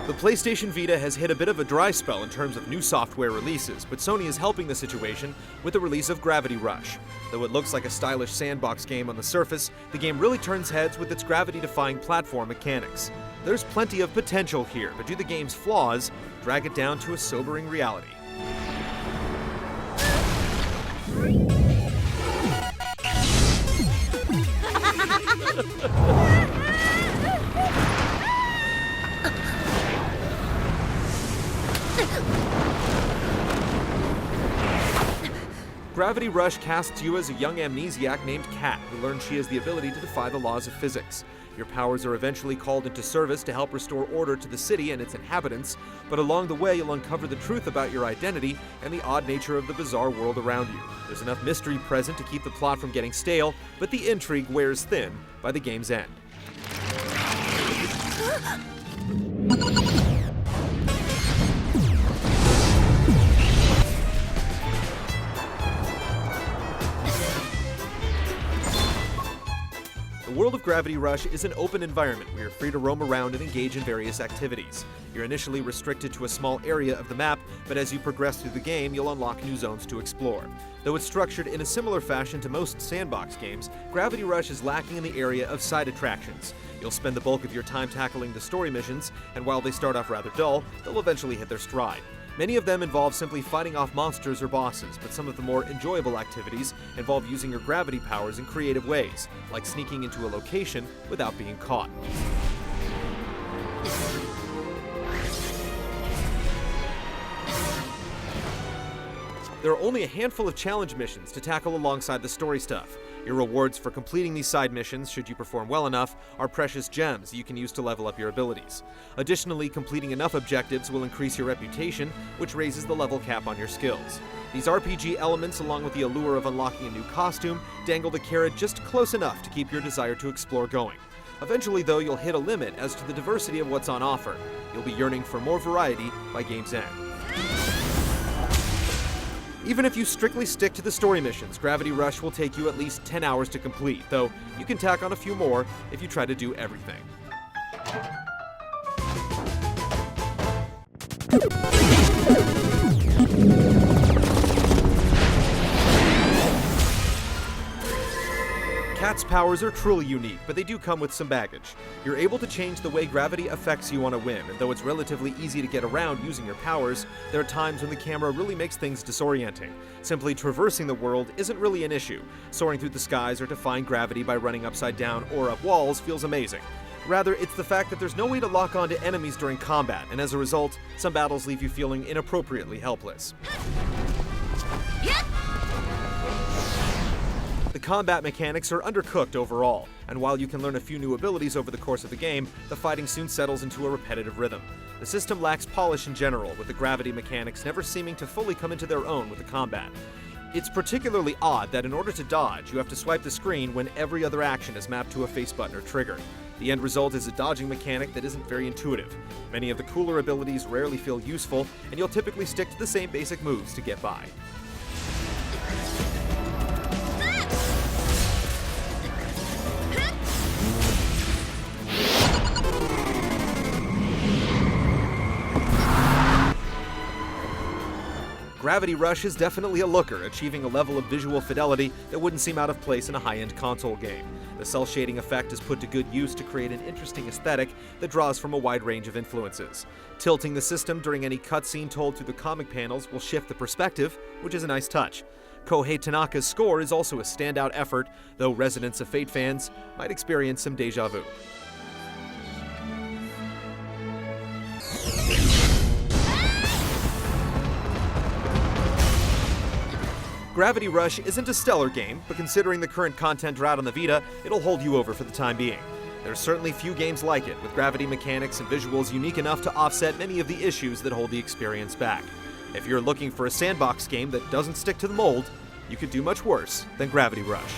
The PlayStation Vita has hit a bit of a dry spell in terms of new software releases, but Sony is helping the situation with the release of Gravity Rush. Though it looks like a stylish sandbox game on the surface, the game really turns heads with its gravity-defying platform mechanics. There's plenty of potential here, but do the game's flaws drag it down to a sobering reality? Gravity Rush casts you as a young amnesiac named Kat, who learns she has the ability to defy the laws of physics. Your powers are eventually called into service to help restore order to the city and its inhabitants, but along the way you'll uncover the truth about your identity and the odd nature of the bizarre world around you. There's enough mystery present to keep the plot from getting stale, but the intrigue wears thin by the game's end. The world of Gravity Rush is an open environment where you're free to roam around and engage in various activities. You're initially restricted to a small area of the map, but as you progress through the game, you'll unlock new zones to explore. Though it's structured in a similar fashion to most sandbox games, Gravity Rush is lacking in the area of side attractions. You'll spend the bulk of your time tackling the story missions, and while they start off rather dull, they'll eventually hit their stride. Many of them involve simply fighting off monsters or bosses, but some of the more enjoyable activities involve using your gravity powers in creative ways, like sneaking into a location without being caught. There are only a handful of challenge missions to tackle alongside the story stuff. Your rewards for completing these side missions, should you perform well enough, are precious gems you can use to level up your abilities. Additionally, completing enough objectives will increase your reputation, which raises the level cap on your skills. These RPG elements, along with the allure of unlocking a new costume, dangle the carrot just close enough to keep your desire to explore going. Eventually, though, you'll hit a limit as to the diversity of what's on offer. You'll be yearning for more variety by game's end. Even if you strictly stick to the story missions, Gravity Rush will take you at least 10 hours to complete, though you can tack on a few more if you try to do everything. Kat's powers are truly unique, but they do come with some baggage. You're able to change the way gravity affects you on a whim, and though it's relatively easy to get around using your powers, there are times when the camera really makes things disorienting. Simply traversing the world isn't really an issue. Soaring through the skies or defying gravity by running upside down or up walls feels amazing. Rather, it's the fact that there's no way to lock onto enemies during combat, and as a result, some battles leave you feeling inappropriately helpless. The combat mechanics are undercooked overall, and while you can learn a few new abilities over the course of the game, the fighting soon settles into a repetitive rhythm. The system lacks polish in general, with the gravity mechanics never seeming to fully come into their own with the combat. It's particularly odd that in order to dodge, you have to swipe the screen when every other action is mapped to a face button or trigger. The end result is a dodging mechanic that isn't very intuitive. Many of the cooler abilities rarely feel useful, and you'll typically stick to the same basic moves to get by. Gravity Rush is definitely a looker, achieving a level of visual fidelity that wouldn't seem out of place in a high-end console game. The cell shading effect is put to good use to create an interesting aesthetic that draws from a wide range of influences. Tilting the system during any cutscene told through the comic panels will shift the perspective, which is a nice touch. Kohei Tanaka's score is also a standout effort, though residents of Fate fans might experience some deja vu. Gravity Rush isn't a stellar game, but considering the current content drought on the Vita, it'll hold you over for the time being. There's certainly few games like it, with gravity mechanics and visuals unique enough to offset many of the issues that hold the experience back. If you're looking for a sandbox game that doesn't stick to the mold, you could do much worse than Gravity Rush.